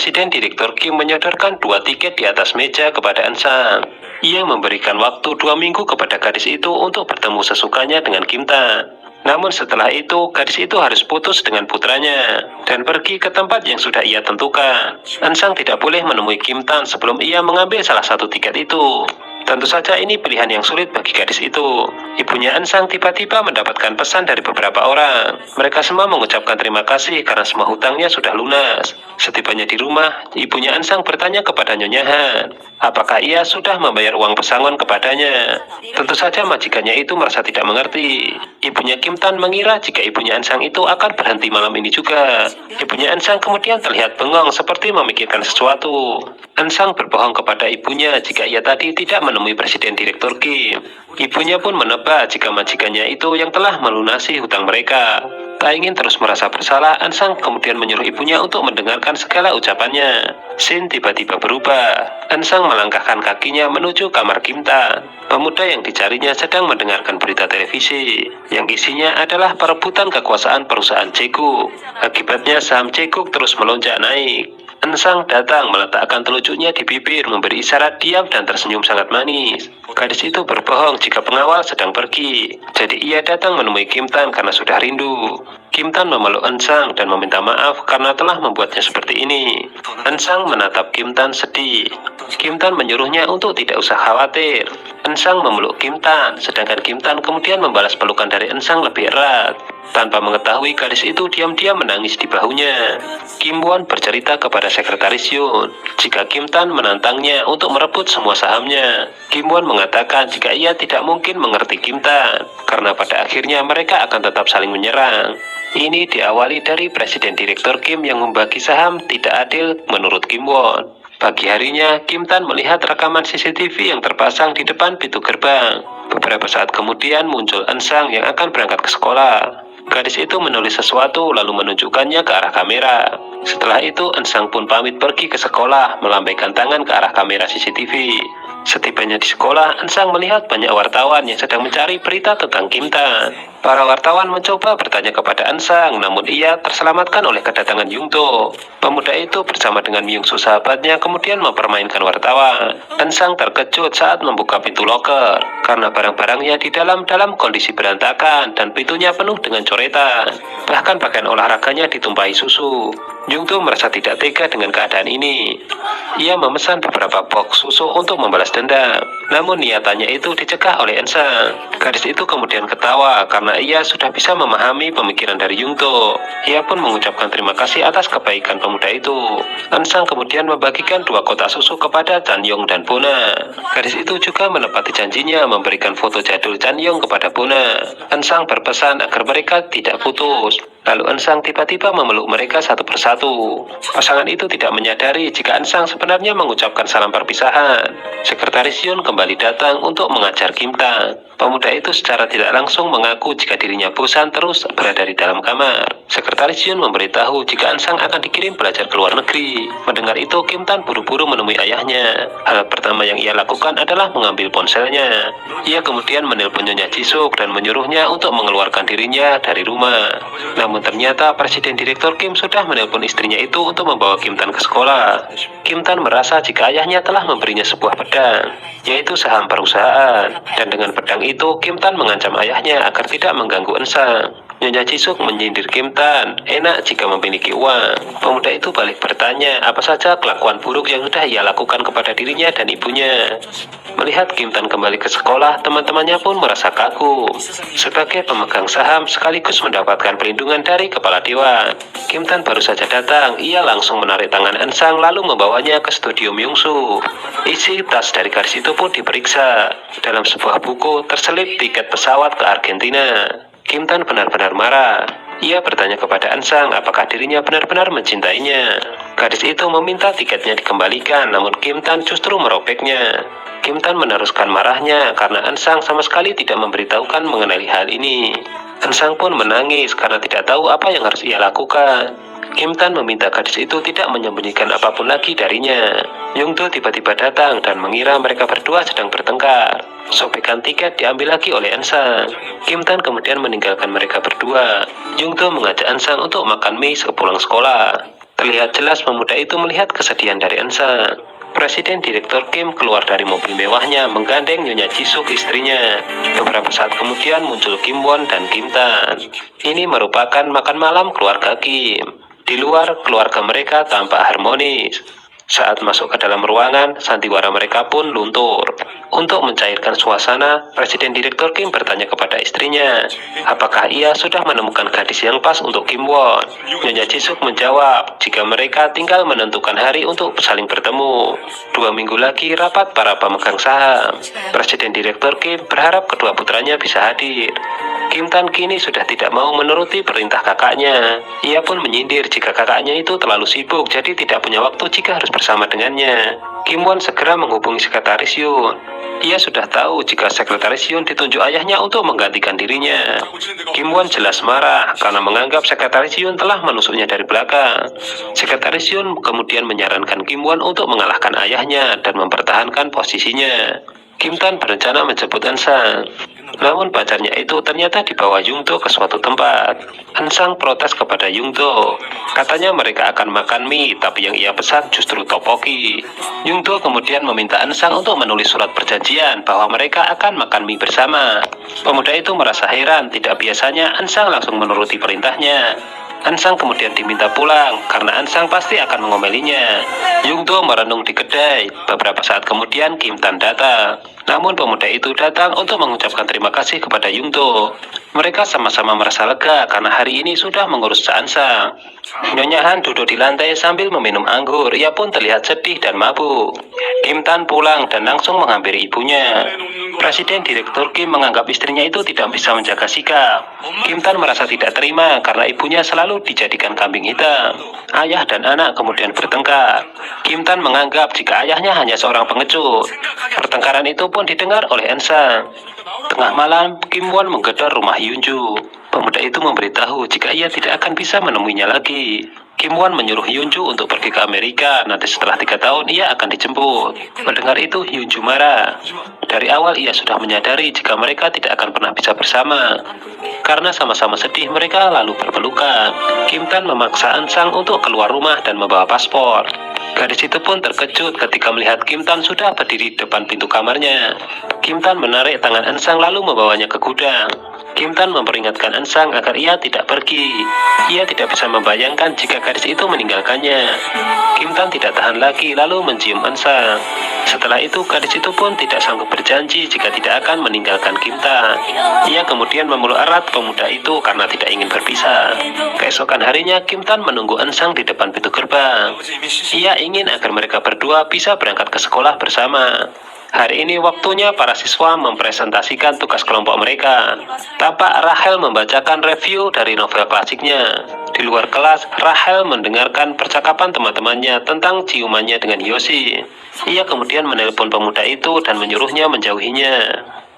Presiden Direktur Kim menyodorkan 2 tiket di atas meja kepada Ansang. Ia memberikan waktu 2 minggu kepada gadis itu untuk bertemu sesukanya dengan Kim Tan. Namun setelah itu, gadis itu harus putus dengan putranya dan pergi ke tempat yang sudah ia tentukan. Ansang tidak boleh menemui Kim Tan sebelum ia mengambil salah satu tiket itu. Tentu saja ini pilihan yang sulit bagi gadis itu. Ibunya Ansang tiba-tiba mendapatkan pesan dari beberapa orang. Mereka semua mengucapkan terima kasih karena semua hutangnya sudah lunas. Setibanya di rumah, ibunya Ansang bertanya kepada Nyonya Han, apakah ia sudah membayar uang pesangon kepadanya. Tentu saja majikannya itu merasa tidak mengerti. Ibunya Kim Tan mengira jika ibunya Ansang itu akan berhenti malam ini juga. Ibunya Ansang kemudian terlihat bengong seperti memikirkan sesuatu. Ansang berbohong kepada ibunya jika ia tadi tidak menemui Presiden Direktur Kim. Ibunya pun menebak jika majikannya itu yang telah melunasi hutang mereka. Tak ingin terus merasa bersalah, Ansang kemudian menyuruh ibunya untuk mendengarkan segala ucapannya. Scene tiba-tiba berubah. Ansang melangkahkan kakinya menuju kamar Kim Tan. Pemuda yang dicarinya sedang mendengarkan berita televisi, yang isinya adalah perebutan kekuasaan perusahaan Jaeguk. Akibatnya saham Jaeguk terus melonjak naik. Ansang datang meletakkan telunjuknya di bibir, memberi isyarat diam dan tersenyum sangat manis. Gadis itu berbohong jika pengawal sedang pergi. Jadi ia datang menemui Kim Tan karena sudah rindu. Kim Tan memeluk Ansang dan meminta maaf karena telah membuatnya seperti ini. Ansang menatap Kim Tan sedih. Kim Tan menyuruhnya untuk tidak usah khawatir. Ansang memeluk Kim Tan, sedangkan Kim Tan kemudian membalas pelukan dari Ansang lebih erat. Tanpa mengetahui, gadis itu diam-diam menangis di bahunya. Kim Won bercerita kepada sekretaris Yun jika Kim Tan menantangnya untuk merebut semua sahamnya. Kim Won mengatakan jika ia tidak mungkin mengerti Kim Tan karena pada akhirnya mereka akan tetap saling menyerang. Ini diawali dari Presiden Direktur Kim yang membagi saham tidak adil menurut Kim Won. Pagi harinya, Kim Tan melihat rekaman CCTV yang terpasang di depan pintu gerbang. Beberapa saat kemudian muncul Ansang yang akan berangkat ke sekolah. Gadis itu menulis sesuatu lalu menunjukkannya ke arah kamera. Setelah itu, Ansang pun pamit pergi ke sekolah, melambaikan tangan ke arah kamera CCTV. Setibanya di sekolah, Ansang melihat banyak wartawan yang sedang mencari berita tentang Kim Tan. Para wartawan mencoba bertanya kepada Ansang, namun ia terselamatkan oleh kedatangan Yungto. Pemuda itu bersama dengan Myungsu sahabatnya kemudian mempermainkan wartawan. Ansang terkejut saat membuka pintu loker, karena barang-barangnya di dalam kondisi berantakan dan pintunya penuh dengan coretan. Bahkan pakaian olahraganya ditumpahi susu. Yungto merasa tidak tega dengan keadaan ini. Ia memesan beberapa box susu untuk membalas dendam. Namun niatannya itu dicegah oleh Ansang. Gadis itu kemudian ketawa karena ia sudah bisa memahami pemikiran dari Yungto. Ia pun mengucapkan terima kasih atas kebaikan pemuda itu. Ansang kemudian membagikan 2 kotak susu kepada Chan Yong dan Bona. Gadis itu juga menepati janjinya memberikan foto jadul Chan Yong kepada Bona. Ansang berpesan agar mereka tidak putus. Lalu Ansang tiba-tiba memeluk mereka satu persatu. Pasangan itu tidak menyadari jika Ansang sebenarnya mengucapkan salam perpisahan. Sekretaris Yun kembali datang untuk mengajar Kim Tan. Pemuda itu secara tidak langsung mengaku jika dirinya bosan terus berada di dalam kamar. Sekretaris Yun memberitahu jika Ansang akan dikirim belajar ke luar negeri. Mendengar itu, Kim Tan buru-buru menemui ayahnya. Hal pertama yang ia lakukan adalah mengambil ponselnya. Ia kemudian menelpon Nyonya Jisuk dan menyuruhnya untuk mengeluarkan dirinya dari rumah. Namun ternyata Presiden Direktur Kim sudah menelpon istrinya itu untuk membawa Kim Tan ke sekolah. Kim Tan merasa jika ayahnya telah memberinya sebuah pedang, yaitu saham perusahaan. Dan dengan pedang itu, Kim Tan mengancam ayahnya agar tidak mengganggu Ansang. Nyonya Jisuk menyindir Kim Tan, enak jika memiliki uang. Pemuda itu balik bertanya apa saja kelakuan buruk yang sudah ia lakukan kepada dirinya dan ibunya. Melihat Kim Tan kembali ke sekolah, teman-temannya pun merasa kagum. Sebagai pemegang saham sekaligus mendapatkan perlindungan dari kepala dewan, Kim Tan baru saja datang. Ia langsung menarik tangan Ansang lalu membawanya ke studio Myungsu. Isi tas dari gadis itu pun diperiksa. Dalam sebuah buku terselip tiket pesawat ke Argentina. Kim Tan benar-benar marah. Ia bertanya kepada Ansang apakah dirinya benar-benar mencintainya. Gadis itu meminta tiketnya dikembalikan, namun Kim Tan justru merobeknya. Kim Tan meneruskan marahnya karena Ansang sama sekali tidak memberitahukan mengenai hal ini. Ansang pun menangis karena tidak tahu apa yang harus ia lakukan. Kim Tan meminta gadis itu tidak menyembunyikan apapun lagi darinya. Yungto tiba-tiba datang dan mengira mereka berdua sedang bertengkar. Sobekan tiket diambil lagi oleh Ansang. Kim Tan kemudian meninggalkan mereka berdua. Yungto mengajak Ansang untuk makan mie sepulang sekolah. Terlihat jelas pemuda itu melihat kesedihan dari Ensang. Presiden Direktur Kim keluar dari mobil mewahnya menggandeng Nyonya Jisuk istrinya. Beberapa saat kemudian muncul Kim Won dan Kim Tan. Ini merupakan makan malam keluarga Kim. Di luar, keluarga mereka tampak harmonis. Saat masuk ke dalam ruangan, sandiwara mereka pun luntur. Untuk mencairkan suasana, Presiden Direktur Kim bertanya kepada istrinya, apakah ia sudah menemukan gadis yang pas untuk Kim Won? Nyonya Jisuk menjawab, jika mereka tinggal menentukan hari untuk saling bertemu. 2 minggu lagi rapat para pemegang saham. Presiden Direktur Kim berharap kedua putranya bisa hadir. Kim Tan kini sudah tidak mau menuruti perintah kakaknya. Ia pun menyindir jika kakaknya itu terlalu sibuk, jadi tidak punya waktu jika harus bersama dengannya. Kim Won segera menghubungi sekretaris Yun. Ia sudah tahu jika sekretaris Yun ditunjuk ayahnya untuk menggantikan dirinya. Kim Won jelas marah karena menganggap sekretaris Yun telah menusuknya dari belakang. Sekretaris Yun kemudian menyarankan Kim Won untuk mengalahkan ayahnya dan mempertahankan posisinya. Kim Tan berencana menjemput Ansang. Namun pacarnya itu ternyata dibawa Yungdo ke suatu tempat. Ansang protes kepada Yungdo. Katanya mereka akan makan mie, tapi yang ia pesan justru topoki. Yungdo kemudian meminta Ansang untuk menulis surat perjanjian bahwa mereka akan makan mie bersama. Pemuda itu merasa heran, tidak biasanya Ansang langsung menuruti perintahnya. Ansang kemudian diminta pulang karena Ansang pasti akan mengomelinya. Yungdo merenung di kedai. Beberapa saat kemudian Kim Tan datang. Namun pemuda itu datang untuk mengucapkan terima kasih kepada Yungdo. Mereka sama-sama merasa lega karena hari ini sudah mengurus Ansang. Nyonya Han duduk di lantai sambil meminum anggur. Ia pun terlihat sedih dan mabuk. Kim Tan pulang dan langsung menghampiri ibunya. Presiden Direktur Kim menganggap istrinya itu tidak bisa menjaga sikap. Kim Tan merasa tidak terima karena ibunya selalu dijadikan kambing hitam. Ayah dan anak kemudian bertengkar. Kim Tan menganggap jika ayahnya hanya seorang pengecut. Pertengkaran itu pun didengar oleh Ansang. Tengah malam, Kim Won menggedor rumah Hyunju. Pemuda itu memberitahu jika ia tidak akan bisa menemuinya lagi. Kim Won menyuruh Hyunju untuk pergi ke Amerika. Nanti setelah 3 tahun ia akan dijemput. Mendengar itu Hyunju marah. Dari awal ia sudah menyadari jika mereka tidak akan pernah bisa bersama. Karena sama-sama sedih mereka lalu berpelukan. Kim Tan memaksa Ansang untuk keluar rumah dan membawa paspor. Gadis itu pun terkejut ketika melihat Kim Tan sudah berdiri di depan pintu kamarnya. Kim Tan menarik tangan Ansang lalu membawanya ke gudang. Kim Tan memperingatkan Ansang agar ia tidak pergi. Ia tidak bisa membayangkan jika gadis itu meninggalkannya. Kim Tan tidak tahan lagi lalu mencium Ansang. Setelah itu gadis itu pun tidak sanggup berjanji jika tidak akan meninggalkan Kim Tan. Ia kemudian memeluk erat pemuda itu karena tidak ingin berpisah. Keesokan harinya Kim Tan menunggu Ansang di depan pintu gerbang. Ia ingin agar mereka berdua bisa berangkat ke sekolah bersama. Hari ini waktunya para siswa mempresentasikan tugas kelompok mereka. Tampak Rachel membacakan review dari novel klasiknya. Di luar kelas, Rachel mendengarkan percakapan teman-temannya tentang ciumannya dengan Yoshi. Ia kemudian menelpon pemuda itu dan menyuruhnya menjauhinya.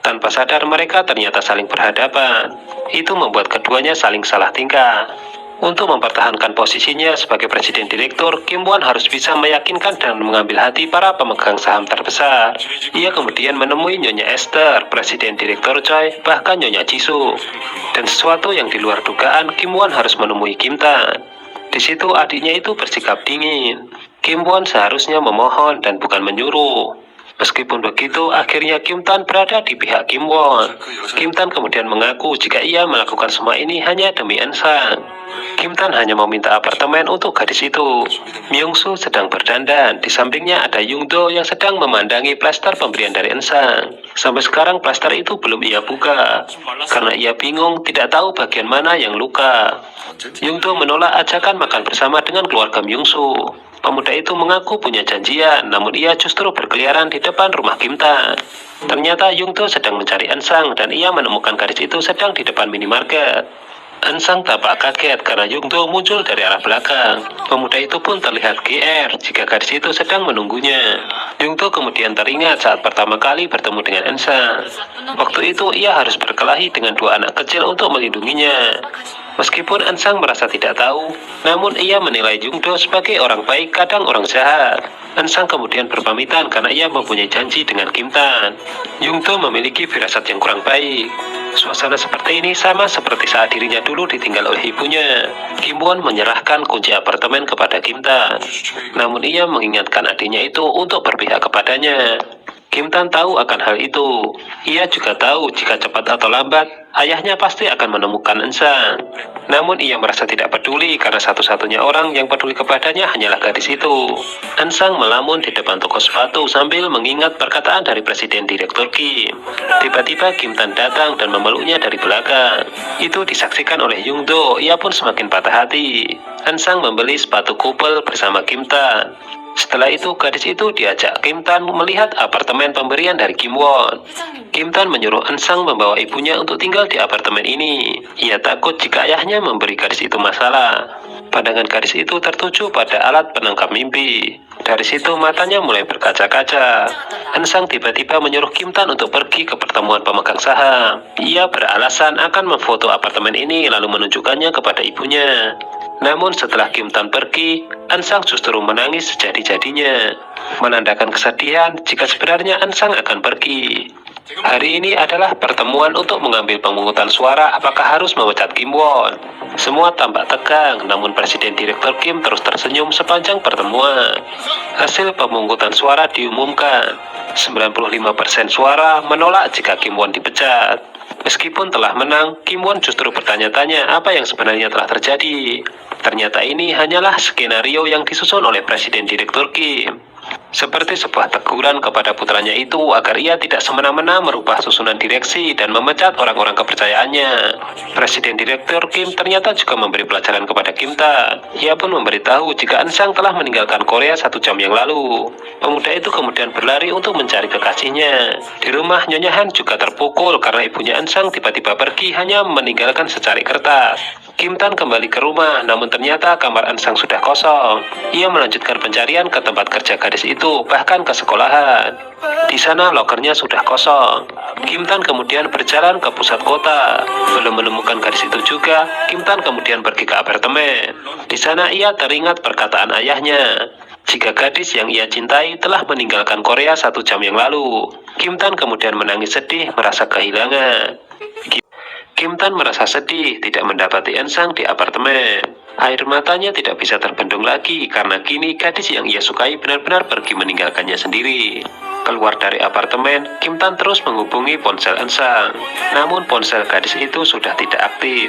Tanpa sadar mereka ternyata saling berhadapan. Itu membuat keduanya saling salah tingkah. Untuk mempertahankan posisinya sebagai presiden direktur, Kim Won harus bisa meyakinkan dan mengambil hati para pemegang saham terbesar. Ia kemudian menemui Nyonya Esther, presiden direktur Choi, bahkan Nyonya Jisoo. Dan sesuatu yang di luar dugaan, Kim Won harus menemui Kim Tan. Di situ adiknya itu bersikap dingin. Kim Won seharusnya memohon dan bukan menyuruh. Meskipun begitu, akhirnya Kim Tan berada di pihak Kim Won. Kim Tan kemudian mengaku jika ia melakukan semua ini hanya demi Ansang. Kim Tan hanya meminta apartemen untuk gadis itu. Myung-soo sedang berdandan. Di sampingnya ada Yungdo yang sedang memandangi plester pemberian dari Ansang. Sampai sekarang plester itu belum ia buka. Karena ia bingung tidak tahu bagian mana yang luka. Yungdo menolak ajakan makan bersama dengan keluarga Myung-soo. Pemuda itu mengaku punya janjian, namun ia justru berkeliaran di depan rumah Kim Tan. Ternyata Yungdo sedang mencari Ansang dan ia menemukan gadis itu sedang di depan minimarket. Ansang tampak kaget karena Yungdo muncul dari arah belakang. Pemuda itu pun terlihat GR jika gadis itu sedang menunggunya. Yungdo kemudian teringat saat pertama kali bertemu dengan Ansang. Waktu itu ia harus berkelahi dengan 2 anak kecil untuk melindunginya. Meskipun Ansang merasa tidak tahu, namun ia menilai Yungdo sebagai orang baik kadang orang jahat. Ansang kemudian berpamitan karena ia mempunyai janji dengan Kim Tan. Yungdo memiliki firasat yang kurang baik. Suasana seperti ini sama seperti saat dirinya dulu ditinggal oleh ibunya. Kim Won menyerahkan kunci apartemen kepada Kim Tan. Namun ia mengingatkan adiknya itu untuk berpihak kepadanya. Kim Tan tahu akan hal itu. Ia juga tahu jika cepat atau lambat, ayahnya pasti akan menemukan Ensang. Namun ia merasa tidak peduli karena satu-satunya orang yang peduli kepadanya hanyalah gadis itu. Ensang melamun di depan toko sepatu sambil mengingat perkataan dari Presiden Direktur Kim. Tiba-tiba Kim Tan datang dan memeluknya dari belakang. Itu disaksikan oleh Yung Do, ia pun semakin patah hati. Ensang membeli sepatu kupel bersama Kim Tan. Setelah itu, gadis itu diajak Kim Tan melihat apartemen pemberian dari Kim Won. Kim Tan menyuruh Ensang membawa ibunya untuk tinggal di apartemen ini. Ia takut jika ayahnya memberi gadis itu masalah. Pandangan gadis itu tertuju pada alat penangkap mimpi. Dari situ matanya mulai berkaca-kaca. Ensang tiba-tiba menyuruh Kim Tan untuk pergi ke pertemuan pemegang saham. Ia beralasan akan memfoto apartemen ini lalu menunjukkannya kepada ibunya. Namun setelah Kim Tan pergi, Ensang justru menangis sejadi-jadinya, menandakan kesedihan jika sebenarnya Ensang akan pergi. Hari ini adalah pertemuan untuk mengambil pemungutan suara apakah harus memecat Kim Won. Semua tampak tegang, namun Presiden Direktur Kim terus tersenyum sepanjang pertemuan. Hasil pemungutan suara diumumkan. 95% suara menolak jika Kim Won dipecat. Meskipun telah menang, Kim Won justru bertanya-tanya apa yang sebenarnya telah terjadi. Ternyata ini hanyalah skenario yang disusun oleh Presiden Direktur Kim. Seperti sebuah teguran kepada putranya itu agar ia tidak semena-mena merubah susunan direksi dan memecat orang-orang kepercayaannya. Presiden Direktur Kim ternyata juga memberi pelajaran kepada Kim Tan. Ia pun memberitahu jika Ensang telah meninggalkan Korea 1 jam yang lalu. Pemuda itu kemudian berlari untuk mencari kekasihnya. Di rumah, Nyonya Han juga terpukul karena ibunya Ensang tiba-tiba pergi hanya meninggalkan secari kertas. Kim Tan kembali ke rumah, namun ternyata kamar Ensang sudah kosong. Ia melanjutkan pencarian ke tempat kerja gadis itu, bahkan ke sekolahan. Di sana lokernya sudah kosong. Kim Tan kemudian berjalan ke pusat kota. Belum menemukan gadis itu juga, Kim Tan kemudian pergi ke apartemen. Di sana ia teringat perkataan ayahnya. Jika gadis yang ia cintai telah meninggalkan Korea 1 jam yang lalu. Kim Tan kemudian menangis sedih, merasa kehilangan. Kim Tan merasa sedih tidak mendapati Ensang di apartemen. Air matanya tidak bisa terbendung lagi karena kini gadis yang ia sukai benar-benar pergi meninggalkannya sendiri. Keluar dari apartemen, Kim Tan terus menghubungi ponsel Ensang. Namun ponsel gadis itu sudah tidak aktif.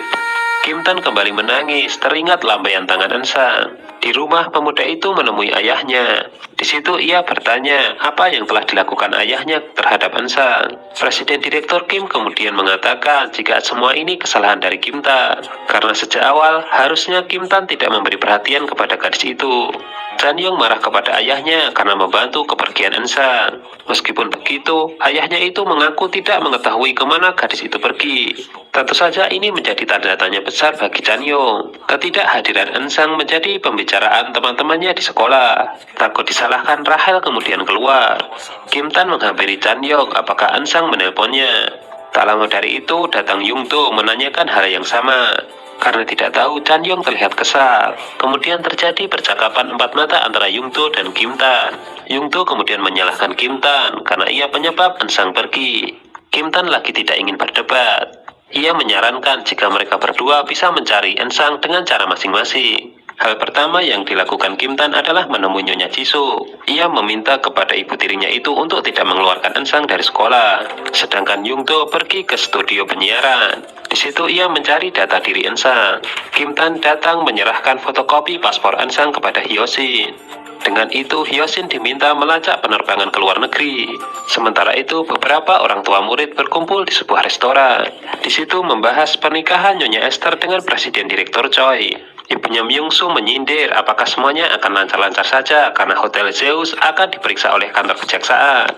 Kim Tan kembali menangis, teringat lambaian tangan Ensang. Di rumah, pemuda itu menemui ayahnya. Di situ ia bertanya apa yang telah dilakukan ayahnya terhadap Ensang. Presiden Direktur Kim kemudian mengatakan jika semua ini kesalahan dari Kim Tan. Karena sejak awal, harusnya Kim Tan tidak memberi perhatian kepada gadis itu. Chan Yong marah kepada ayahnya karena membantu kepergian Ensang. Meskipun begitu, ayahnya itu mengaku tidak mengetahui kemana gadis itu pergi. Tentu saja ini menjadi tanda tanya besar bagi Chan Yong. Ketidakhadiran Ensang menjadi pembicaraan teman-temannya di sekolah. Takut disalahkan, Rahel kemudian keluar. Kim Tan menghampiri Chan Yong apakah Ensang menelponnya. Tak lama dari itu datang Yung Do menanyakan hal yang sama. Karena tidak tahu, Chan Yong terlihat kesal. Kemudian terjadi percakapan empat mata antara Yung Do dan Kim Tan. Yung Do kemudian menyalahkan Kim Tan karena ia penyebab Ensang pergi. Kim Tan lagi tidak ingin berdebat. Ia menyarankan jika mereka berdua bisa mencari Ensang dengan cara masing-masing. Hal pertama yang dilakukan Kim Tan adalah menemui Nyonya Jisoo. Ia meminta kepada ibu tirinya itu untuk tidak mengeluarkan Ensang dari sekolah. Sedangkan Yung Do pergi ke studio penyiaran. Di situ ia mencari data diri Ensang. Kim Tan datang menyerahkan fotokopi paspor Ensang kepada Hyosin. Dengan itu, Hyosin diminta melacak penerbangan ke luar negeri. Sementara itu, beberapa orang tua murid berkumpul di sebuah restoran. Di situ membahas pernikahan Nyonya Esther dengan Presiden Direktur Choi. Ibunya Myung-soo menyindir apakah semuanya akan lancar-lancar saja karena Hotel Zeus akan diperiksa oleh kantor kejaksaan.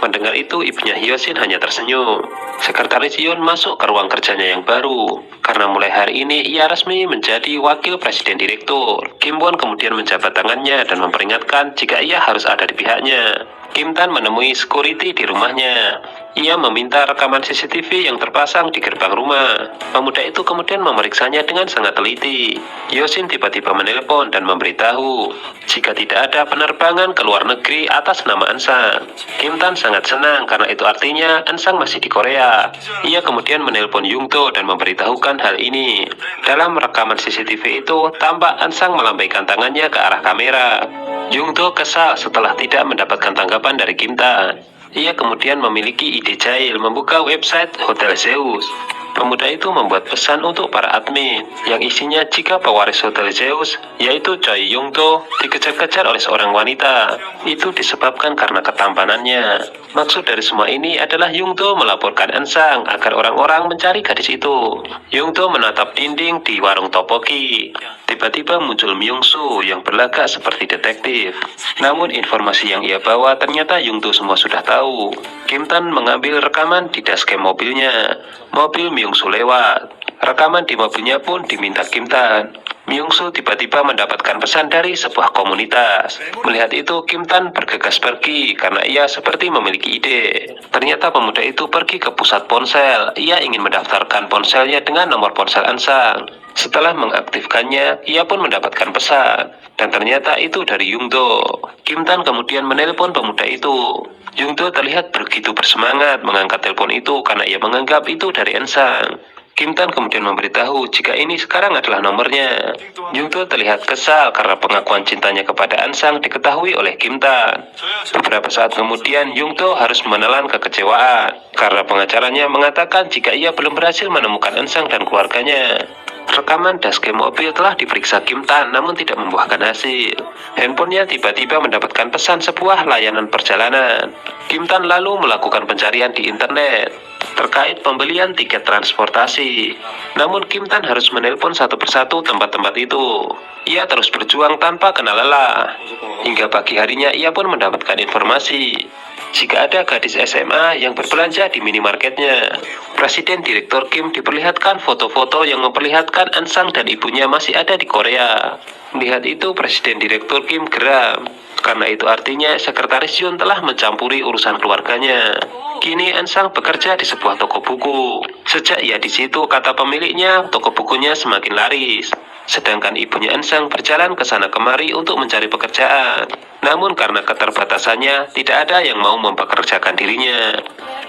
Mendengar itu, ibunya Hyosin hanya tersenyum. Sekretaris Yoon masuk ke ruang kerjanya yang baru. Karena mulai hari ini, ia resmi menjadi wakil presiden direktur. Kim Won kemudian menjabat tangannya dan memperingatkan jika ia harus ada di pihaknya. Kim Tan menemui security di rumahnya. Ia meminta rekaman CCTV yang terpasang di gerbang rumah. Pemuda itu kemudian memeriksanya dengan sangat teliti. Yosin tiba-tiba menelpon dan memberitahu jika tidak ada penerbangan ke luar negeri atas nama Ansang. Kim Tan sangat senang karena itu artinya Ansang masih di Korea. Ia kemudian menelpon Yungto dan memberitahukan hal ini. Dalam rekaman CCTV itu, tampak Ansang melambaikan tangannya ke arah kamera. Yungto kesal setelah tidak mendapatkan tanggapan dari Kim Tan. Ia kemudian memiliki ide jahil membuka website Hotel Zeus. Pemuda itu membuat pesan untuk para admin yang isinya jika pewaris Hotel Zeus, yaitu Choi Yongto, dikejar-kejar oleh seorang wanita. Itu disebabkan karena ketampanannya. Maksud dari semua ini adalah Yongto melaporkan Ansang agar orang-orang mencari gadis itu. Yongto menatap dinding di warung topoki. Tiba-tiba muncul Myung-soo yang berlagak seperti detektif. Namun informasi yang ia bawa ternyata Yongto semua sudah tahu. Kim Tan mengambil rekaman di dashcam mobilnya. Mobil Myung-soo lewat. Rekaman di mobilnya pun diminta Kim Tan. Myung-soo tiba-tiba mendapatkan pesan dari sebuah komunitas. Melihat itu, Kim Tan bergegas pergi karena ia seperti memiliki ide. Ternyata pemuda itu pergi ke pusat ponsel. Ia ingin mendaftarkan ponselnya dengan nomor ponsel Ansang. Setelah mengaktifkannya, ia pun mendapatkan pesan. Dan ternyata itu dari Yungdo. Kim Tan kemudian menelpon pemuda itu. Yungdo terlihat begitu bersemangat mengangkat telepon itu karena ia menganggap itu dari Ansang. Kim Tan kemudian memberitahu jika ini sekarang adalah nomornya. Yungdo terlihat kesal karena pengakuan cintanya kepada Ansang diketahui oleh Kim Tan. Beberapa saat kemudian Yungdo harus menelan kekecewaan karena pengacaranya mengatakan jika ia belum berhasil menemukan Ansang dan keluarganya. Rekaman dashcam mobil telah diperiksa Kim Tan namun tidak membuahkan hasil. Handphonenya tiba-tiba mendapatkan pesan sebuah layanan perjalanan. Kim Tan lalu melakukan pencarian di internet terkait pembelian tiket transportasi. Namun Kim Tan harus menelpon satu persatu tempat-tempat itu. Ia terus berjuang tanpa kenal lelah. Hingga pagi harinya ia pun mendapatkan informasi jika ada gadis SMA yang berbelanja di minimarketnya. Presiden Direktur Kim diperlihatkan foto-foto yang memperlihatkan Ansang dan ibunya masih ada di Korea. Melihat itu Presiden Direktur Kim geram. Karena itu artinya Sekretaris Yoon telah mencampuri urusan keluarganya. Kini Ansang bekerja di sebuah toko buku. Sejak ia di situ, kata pemiliknya, toko bukunya semakin laris. Sedangkan ibunya Ansang berjalan ke sana kemari untuk mencari pekerjaan. Namun karena keterbatasannya, tidak ada yang mau mempekerjakan dirinya.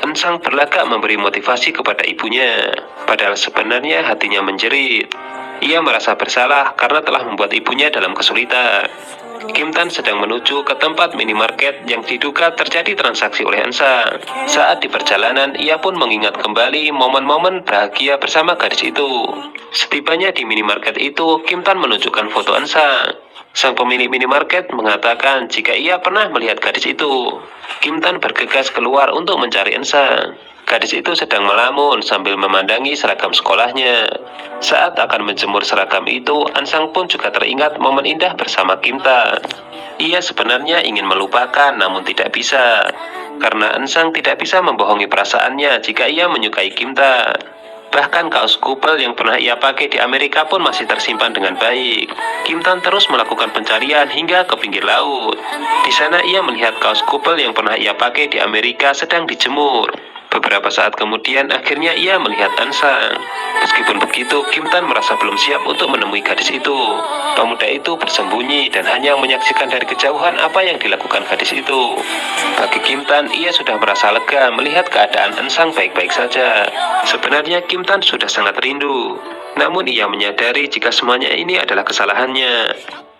Ansang berlagak memberi motivasi kepada ibunya. Padahal sebenarnya hatinya menjerit. Ia merasa bersalah karena telah membuat ibunya dalam kesulitan. Kim Tan sedang menuju ke tempat minimarket yang diduga terjadi transaksi oleh Ansang. Saat di perjalanan, ia pun mengingat kembali momen-momen bahagia bersama gadis itu. Setibanya di minimarket itu, Kim Tan menunjukkan foto Ansang. Sang pemilik minimarket mengatakan jika ia pernah melihat gadis itu. Kim Tan bergegas keluar untuk mencari Ansang. Gadis itu sedang melamun sambil memandangi seragam sekolahnya. Saat akan menjemur seragam itu, Ansang pun juga teringat momen indah bersama Kim Tan. Ia sebenarnya ingin melupakan namun tidak bisa. Karena Ansang tidak bisa membohongi perasaannya jika ia menyukai Kim Tan. Bahkan kaos kupel yang pernah ia pakai di Amerika pun masih tersimpan dengan baik. Kim Tan terus melakukan pencarian hingga ke pinggir laut. Di sana ia melihat kaos kupel yang pernah ia pakai di Amerika sedang dijemur. Beberapa saat kemudian akhirnya ia melihat Ansang. Meskipun begitu, Kim Tan merasa belum siap untuk menemui gadis itu. Pemuda itu bersembunyi dan hanya menyaksikan dari kejauhan apa yang dilakukan gadis itu. Bagi Kim Tan, ia sudah merasa lega melihat keadaan Ansang baik-baik saja. Sebenarnya Kim Tan sudah sangat rindu. Namun ia menyadari jika semuanya ini adalah kesalahannya.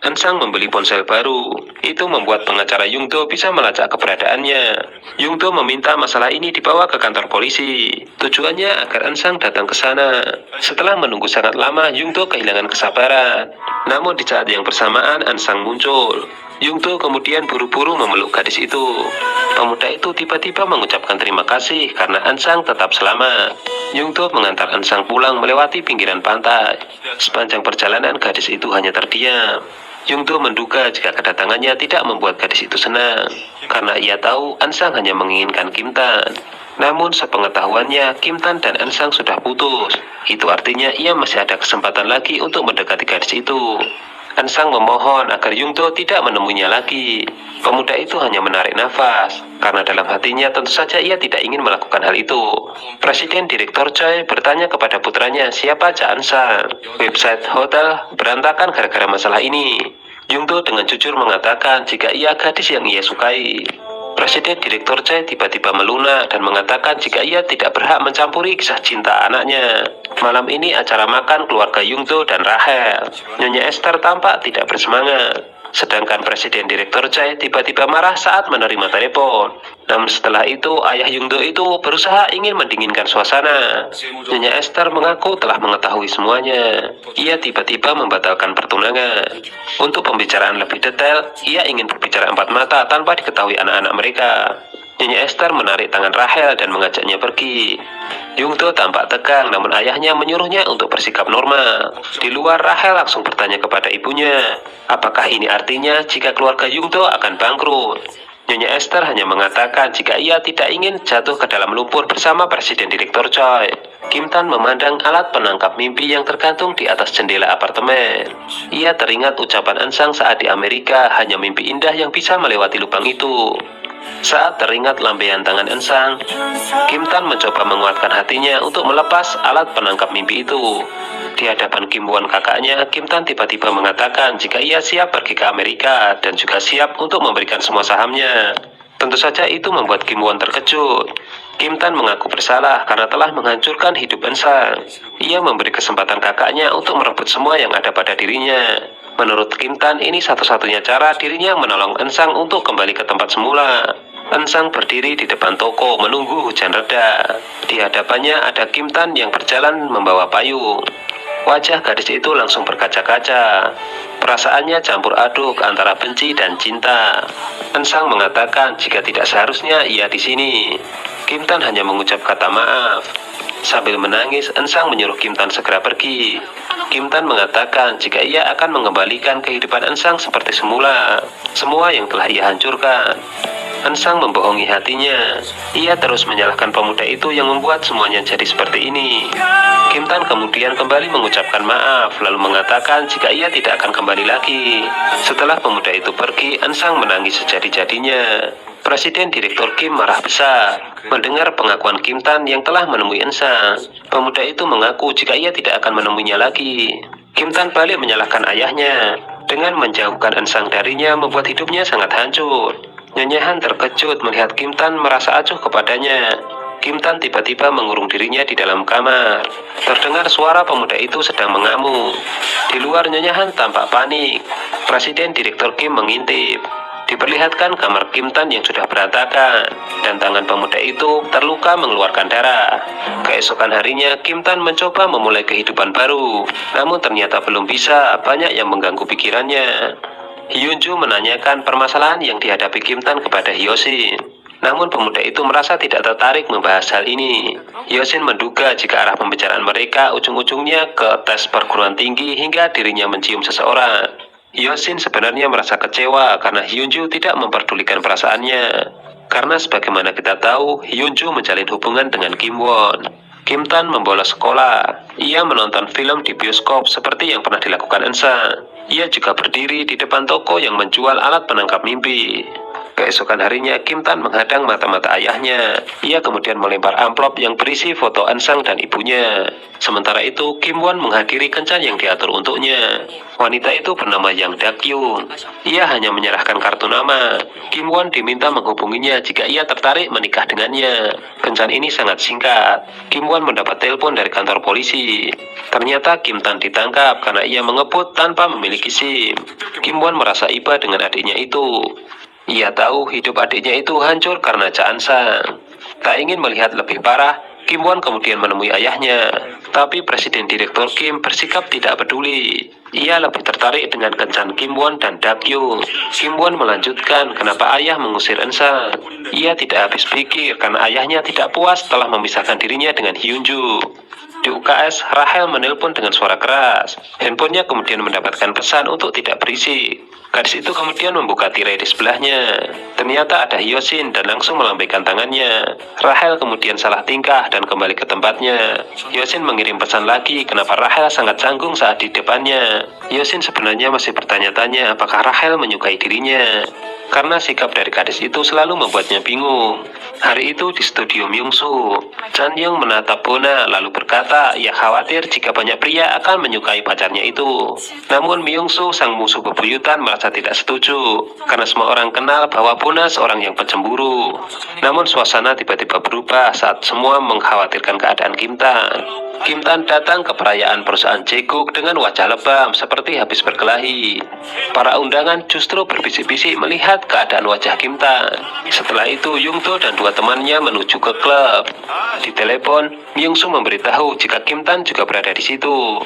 Ansang membeli ponsel baru. Itu membuat pengacara Yungdo bisa melacak keberadaannya. Yungdo meminta masalah ini dibawa ke kantor polisi. Tujuannya agar Ansang datang ke sana. Setelah menunggu sangat lama, Yungdo kehilangan kesabaran. Namun di saat yang bersamaan, Ansang muncul. Yungdo kemudian buru-buru memeluk gadis itu. Pemuda itu tiba-tiba mengucapkan terima kasih karena Ansang tetap selamat. Yungdo mengantar Ansang pulang melewati pinggiran pantai. Sepanjang perjalanan, gadis itu hanya terdiam. Yungdo menduga jika kedatangannya tidak membuat gadis itu senang, karena ia tahu Ansang hanya menginginkan Kim Tan. Namun sepengetahuannya, Kim Tan dan Ansang sudah putus. Itu artinya ia masih ada kesempatan lagi untuk mendekati gadis itu. Ansang memohon agar Yungdo tidak menemuinya lagi. Pemuda itu hanya menarik nafas, karena dalam hatinya tentu saja ia tidak ingin melakukan hal itu. Presiden Direktur Choi bertanya kepada putranya siapa Cha Ansang. Website hotel berantakan gara-gara masalah ini. Yungdo dengan jujur mengatakan jika ia gadis yang ia sukai. Presiden Direktur Choi tiba-tiba melunak dan mengatakan jika ia tidak berhak mencampuri kisah cinta anaknya. Malam ini acara makan keluarga Yungdo dan Rahel. Nyonya Esther tampak tidak bersemangat. Sedangkan Presiden Direktur Choi tiba-tiba marah saat menerima telepon. Namun setelah itu, ayah Yungdo itu berusaha ingin mendinginkan suasana. Nyonya Esther mengaku telah mengetahui semuanya. Ia tiba-tiba membatalkan pertunangan. Untuk pembicaraan lebih detail, ia ingin berbicara empat mata tanpa diketahui anak-anak mereka. Nyonya Esther menarik tangan Rahel dan mengajaknya pergi. Yungdo tampak tegang, namun ayahnya menyuruhnya untuk bersikap normal. Di luar, Rahel langsung bertanya kepada ibunya, apakah ini artinya jika keluarga Yungdo akan bangkrut? Nyonya Esther hanya mengatakan jika ia tidak ingin jatuh ke dalam lumpur bersama Presiden Direktur Choi. Kim Tan memandang alat penangkap mimpi yang tergantung di atas jendela apartemen. Ia teringat ucapan Ansang saat di Amerika, hanya mimpi indah yang bisa melewati lubang itu. Saat teringat lambaian tangan Ansang, Kim Tan mencoba menguatkan hatinya untuk melepas alat penangkap mimpi itu. Di hadapan Kim Won kakaknya, Kim Tan tiba-tiba mengatakan jika ia siap pergi ke Amerika dan juga siap untuk memberikan semua sahamnya. Tentu saja itu membuat Kim Won terkejut. Kim Tan mengaku bersalah karena telah menghancurkan hidup Ansang. Ia memberi kesempatan kakaknya untuk merebut semua yang ada pada dirinya. Menurut Kim Tan, ini satu-satunya cara dirinya menolong Ansang untuk kembali ke tempat semula. Ansang berdiri di depan toko menunggu hujan reda. Di hadapannya ada Kim Tan yang berjalan membawa payung. Wajah gadis itu langsung berkaca-kaca. Perasaannya campur aduk antara benci dan cinta. Ansang mengatakan jika tidak seharusnya ia di sini. Kim Tan hanya mengucap kata maaf. Sambil menangis, Ansang menyuruh Kim Tan segera pergi. Kim Tan mengatakan jika ia akan mengembalikan kehidupan Ansang seperti semula, semua yang telah ia hancurkan. Ansang membohongi hatinya. Ia terus menyalahkan pemuda itu yang membuat semuanya jadi seperti ini. Kim Tan kemudian kembali mengucapkan maaf, lalu mengatakan jika ia tidak akan kembali lagi. Setelah pemuda itu pergi, Ansang menangis sejadi-jadinya. Presiden Direktur Kim marah besar mendengar pengakuan Kim Tan yang telah menemui Ansang. Pemuda itu mengaku jika ia tidak akan menemuinya lagi. Kim Tan balik menyalahkan ayahnya. Dengan menjauhkan Ansang darinya membuat hidupnya sangat hancur. Nyonya Han terkejut melihat Kim Tan merasa acuh kepadanya. Kim Tan tiba-tiba mengurung dirinya di dalam kamar. Terdengar suara pemuda itu sedang mengamuk. Di luar, Nyonya Han tampak panik. Presiden Direktur Kim mengintip. Diperlihatkan kamar Kim Tan yang sudah berantakan, dan tangan pemuda itu terluka mengeluarkan darah. Keesokan harinya, Kim Tan mencoba memulai kehidupan baru, namun ternyata belum bisa, banyak yang mengganggu pikirannya. Hyunju menanyakan permasalahan yang dihadapi Kim Tan kepada Hyosin. Namun pemuda itu merasa tidak tertarik membahas hal ini. Hyosin menduga jika arah pembicaraan mereka ujung-ujungnya ke tes perguruan tinggi hingga dirinya mencium seseorang. Hyosin sebenarnya merasa kecewa karena Hyunju tidak memperdulikan perasaannya. Karena sebagaimana kita tahu, Hyunju menjalin hubungan dengan Kim Won. Kim Tan membolos sekolah. Ia menonton film di bioskop seperti yang pernah dilakukan Ansang. Ia juga berdiri di depan toko yang menjual alat penangkap mimpi. Keesokan harinya, Kim Tan menghadang mata-mata ayahnya. Ia kemudian melempar amplop yang berisi foto Ansang dan ibunya. Sementara itu, Kim Won menghadiri kencan yang diatur untuknya. Wanita itu bernama Yang Dakyung. Ia hanya menyerahkan kartu nama. Kim Won diminta menghubunginya jika ia tertarik menikah dengannya. Kencan ini sangat singkat. Kim Won mendapat telepon dari kantor polisi. Ternyata Kim Tan ditangkap karena ia mengebut tanpa memiliki SIM. Kim Won merasa iba dengan adiknya itu. Ia tahu hidup adiknya itu hancur karena Cha Ansang. Tak ingin melihat lebih parah, Kim Won kemudian menemui ayahnya. Tapi Presiden Direktur Kim bersikap tidak peduli. Ia lebih tertarik dengan kencan Kim Won dan Dakyung. Kim Won melanjutkan kenapa ayah mengusir Ansang. Ia tidak habis pikir karena ayahnya tidak puas telah memisahkan dirinya dengan Hyunju. Di UKS, Rahel menelpon dengan suara keras. Handphonenya kemudian mendapatkan pesan untuk tidak berisik. Gadis itu kemudian membuka tirai di sebelahnya. Ternyata ada Hyosin dan langsung melambaikan tangannya. Rahel kemudian salah tingkah dan kembali ke tempatnya. Hyosin mengirim pesan lagi kenapa Rahel sangat canggung saat di depannya. Hyosin sebenarnya masih bertanya-tanya apakah Rahel menyukai dirinya. Karena sikap dari gadis itu selalu membuatnya bingung. Hari itu di studio Myungsu, Chan Young menatap Bona lalu berkata ia khawatir jika banyak pria akan menyukai pacarnya itu. Namun Myungsu, sang musuh bebuyutan, merasa tidak setuju karena semua orang kenal bahwa Bona seorang yang pencemburu. Namun suasana tiba-tiba berubah saat semua mengkhawatirkan keadaan Kim Tan. Kim Tan datang ke perayaan perusahaan Jaeguk dengan wajah lebam seperti habis berkelahi. Para undangan justru berbisik-bisik melihat keadaan wajah Kim Tan. Setelah itu Yungdo dan dua temannya menuju ke klub. Di telepon, Myungsu memberitahu jika Kim Tan juga berada di situ.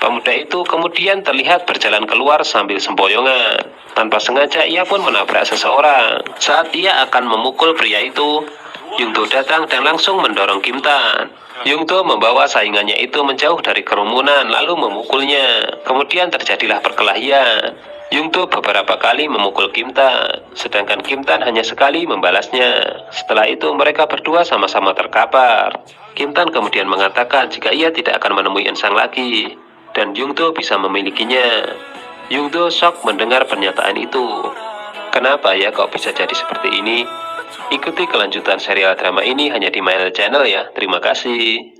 Pemuda itu kemudian terlihat berjalan keluar sambil sempoyongan. Tanpa sengaja ia pun menabrak seseorang. Saat ia akan memukul pria itu, Yungdo datang dan langsung mendorong Kim Tan. Yungdo membawa saingannya itu menjauh dari kerumunan lalu memukulnya. Kemudian terjadilah perkelahian. Yungdo beberapa kali memukul Kim Tan, sedangkan Kim Tan hanya sekali membalasnya. Setelah itu mereka berdua sama-sama terkapar. Kim Tan kemudian mengatakan jika ia tidak akan menemui Ensang lagi, dan Yungdo bisa memilikinya. Yungdo shock mendengar pernyataan itu. Kenapa ya kok bisa jadi seperti ini? Ikuti kelanjutan serial drama ini hanya di Mail Channel ya. Terima kasih.